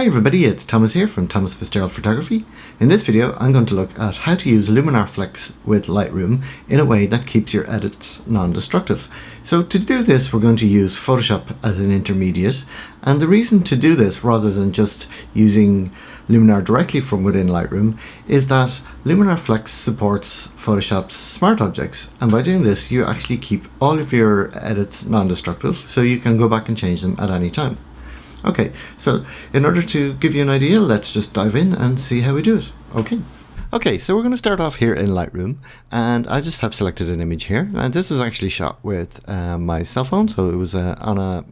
Hi everybody, it's Thomas here from Thomas Fitzgerald Photography. In this video I'm going to look at how to use Luminar Flex with Lightroom in a way that keeps your edits non-destructive. So to do this we're going to use Photoshop as an intermediate, and the reason to do this rather than just using Luminar directly from within Lightroom is that Luminar Flex supports Photoshop's smart objects, and by doing this you actually keep all of your edits non-destructive so you can go back and change them at any time. Okay, so in order to give you an idea, let's just dive in and see how we do it. Okay, so we're going to start off here in Lightroom, and I just have selected an image here, and this is actually shot with my cell phone, so it was on a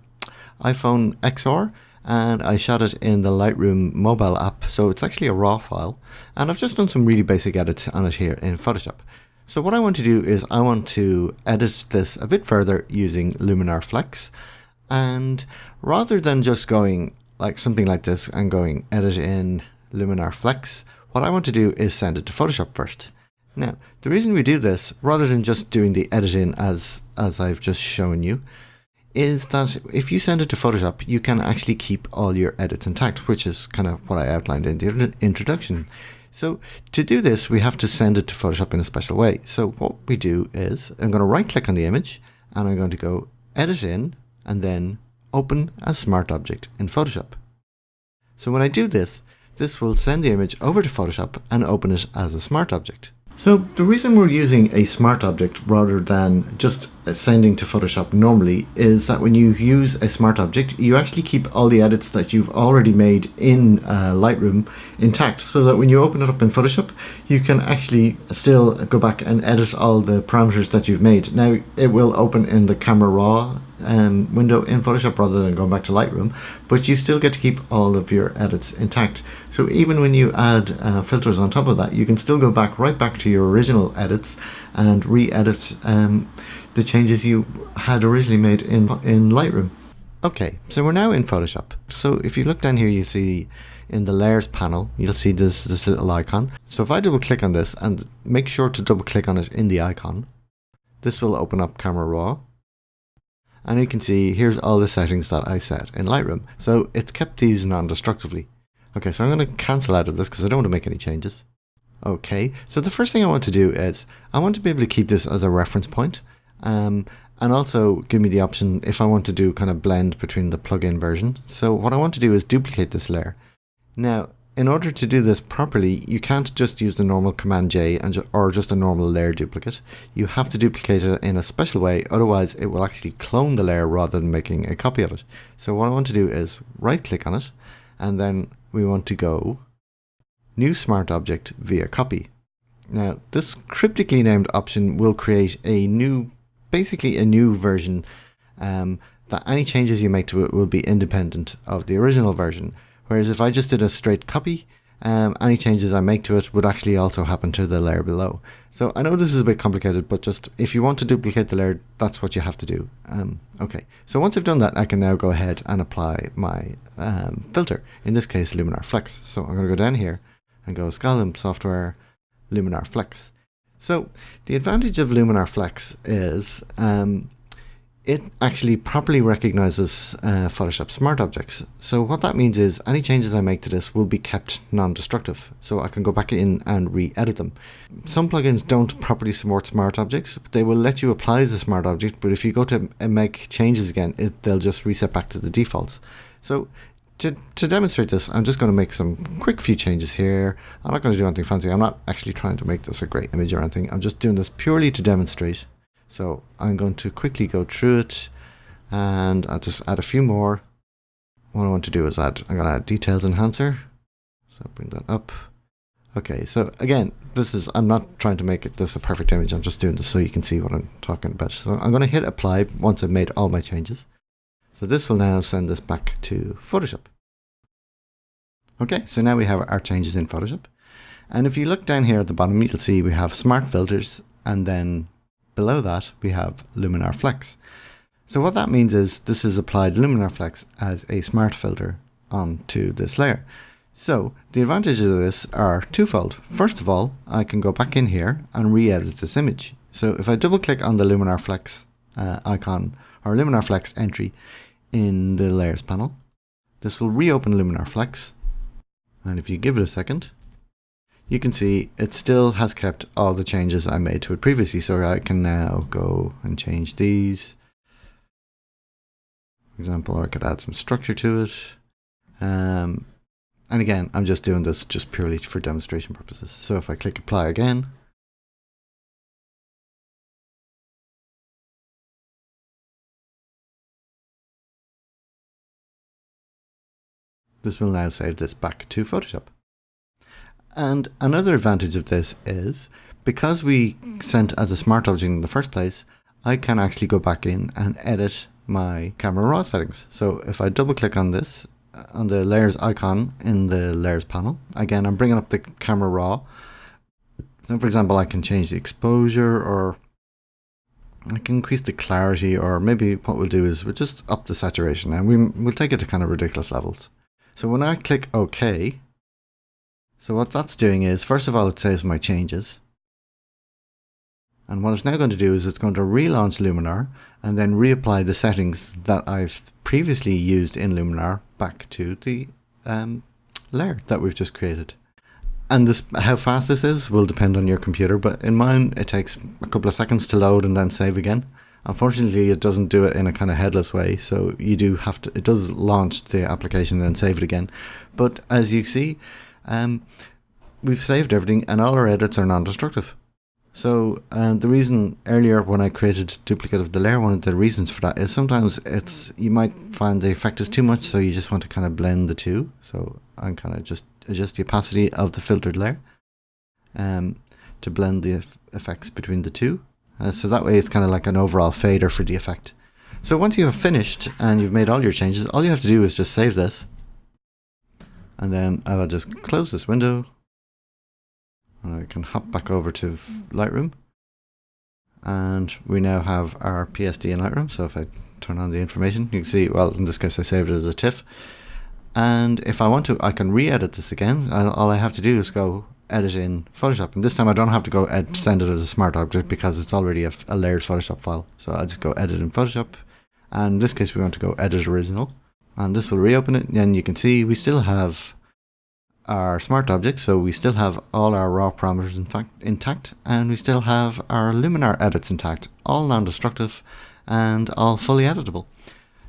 iPhone XR, and I shot it in the Lightroom mobile app, so it's actually a raw file, and I've just done some really basic edits on it here in Photoshop. So what I want to do is I want to edit this a bit further using Luminar Flex. And rather than just going like something like this and going edit in Luminar Flex, what I want to do is send it to Photoshop first. Now, the reason we do this, rather than just doing the editing as I've just shown you, is that if you send it to Photoshop, you can actually keep all your edits intact, which is kind of what I outlined in the introduction. So to do this, we have to send it to Photoshop in a special way. So what we do is I'm going to right click on the image and I'm going to go edit in, and then open as smart object in Photoshop. So when I do this, this will send the image over to Photoshop and open it as a smart object. So the reason we're using a smart object rather than just sending to Photoshop normally is that when you use a smart object, you actually keep all the edits that you've already made in Lightroom intact, so that when you open it up in Photoshop, you can actually still go back and edit all the parameters that you've made. Now, it will open in the camera raw window in Photoshop rather than going back to Lightroom, but you still get to keep all of your edits intact. So even when you add filters on top of that, you can still go back right back to your original edits and re-edit the changes you had originally made in Lightroom. Okay, so we're now in Photoshop. So if you look down here, you see in the layers panel, you'll see this little icon. So if I double click on this, and make sure to double click on it in the icon, this will open up Camera Raw. And you can see here's all the settings that I set in Lightroom. So it's kept these non-destructively. Okay, so I'm going to cancel out of this because I don't want to make any changes. Okay, so the first thing I want to do is I want to be able to keep this as a reference point, and also give me the option if I want to do kind of blend between the plugin version. So what I want to do is duplicate this layer. Now, in order to do this properly, you can't just use the normal Command J or just a normal layer duplicate. You have to duplicate it in a special way, otherwise it will actually clone the layer rather than making a copy of it. So what I want to do is right click on it, and then we want to go New Smart Object via Copy. Now, this cryptically named option will create basically a new version that any changes you make to it will be independent of the original version. Whereas if I just did a straight copy, any changes I make to it would actually also happen to the layer below. So I know this is a bit complicated, but just if you want to duplicate the layer, that's what you have to do. Okay, so once I've done that, I can now go ahead and apply my filter, in this case Luminar Flex. So I'm going to go down here and go Scala Software, Luminar Flex. So the advantage of Luminar Flex is it actually properly recognizes Photoshop smart objects. So what that means is any changes I make to this will be kept non-destructive. So I can go back in and re-edit them. Some plugins don't properly support smart objects. They will let you apply the smart object, but if you go to make changes again, they'll just reset back to the defaults. So to demonstrate this, I'm just going to make some quick few changes here. I'm not going to do anything fancy. I'm not actually trying to make this a great image or anything. I'm just doing this purely to demonstrate. So I'm going to quickly go through it, and I'll just add a few more. What I want to do is I'm going to add Details Enhancer. So I'll bring that up. Okay, so again, I'm not trying to make this a perfect image. I'm just doing this so you can see what I'm talking about. So I'm going to hit Apply once I've made all my changes. So this will now send this back to Photoshop. Okay, so now we have our changes in Photoshop. And if you look down here at the bottom, you'll see we have Smart Filters, and then below that we have Luminar Flex. So what that means is this has applied Luminar Flex as a smart filter onto this layer. So the advantages of this are twofold. First of all, I can go back in here and re-edit this image. So if I double click on the Luminar Flex icon or Luminar Flex entry in the layers panel, this will reopen Luminar Flex, And if you give it a second, you can see it still has kept all the changes I made to it previously. So I can now go and change these. For example, or I could add some structure to it. And again, I'm just doing this just purely for demonstration purposes. So if I click apply again, this will now save this back to Photoshop. And another advantage of this is, because we sent as a smart object in the first place, I can actually go back in and edit my camera raw settings. So if I double click on this, on the layers icon in the layers panel, again, I'm bringing up the camera raw. So for example, I can change the exposure, or I can increase the clarity, or maybe what we'll do is we'll just up the saturation, and we'll take it to kind of ridiculous levels. So when I click OK, so what that's doing is, first of all, it saves my changes. And what it's now going to do is it's going to relaunch Luminar and then reapply the settings that I've previously used in Luminar back to the layer that we've just created. And this, how fast this is will depend on your computer, but in mine it takes a couple of seconds to load and then save again. Unfortunately, it doesn't do it in a kind of headless way, so you do have to, it does launch the application and then save it again. But as you see, we've saved everything and all our edits are non-destructive. So the reason earlier when I created duplicate of the layer, one of the reasons for that is sometimes you might find the effect is too much, so you just want to kind of blend the two. So I'm kind of just adjust the opacity of the filtered layer to blend the effects between the two. So that way it's kind of like an overall fader for the effect. So once you have finished and you've made all your changes, all you have to do is just save this. And then I'll just close this window. And I can hop back over to Lightroom. And we now have our PSD in Lightroom. So if I turn on the information, you can see, well, in this case I saved it as a TIFF. And if I want to, I can re-edit this again. All I have to do is go edit in Photoshop. And this time I don't have to go send it as a smart object because it's already a layered Photoshop file. So I'll just go edit in Photoshop. And in this case we want to go edit original. And this will reopen it. And you can see we still have our smart object, so we still have all our raw parameters intact, and we still have our Luminar edits intact, all non-destructive and all fully editable.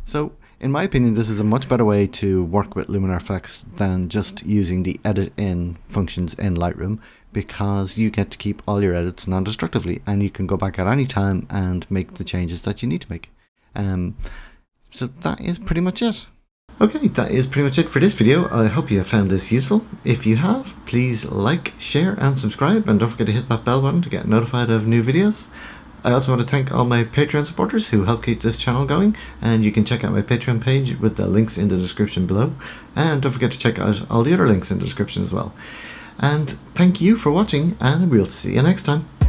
So in my opinion, this is a much better way to work with Luminar Flex than just using the edit in functions in Lightroom, because you get to keep all your edits non-destructively and you can go back at any time and make the changes that you need to make. So that is pretty much it. Okay, that is pretty much it for this video. I hope you have found this useful. If you have, please like, share and subscribe, and don't forget to hit that bell button to get notified of new videos. I also want to thank all my Patreon supporters who help keep this channel going, and you can check out my Patreon page with the links in the description below, and don't forget to check out all the other links in the description as well. And thank you for watching, and we'll see you next time.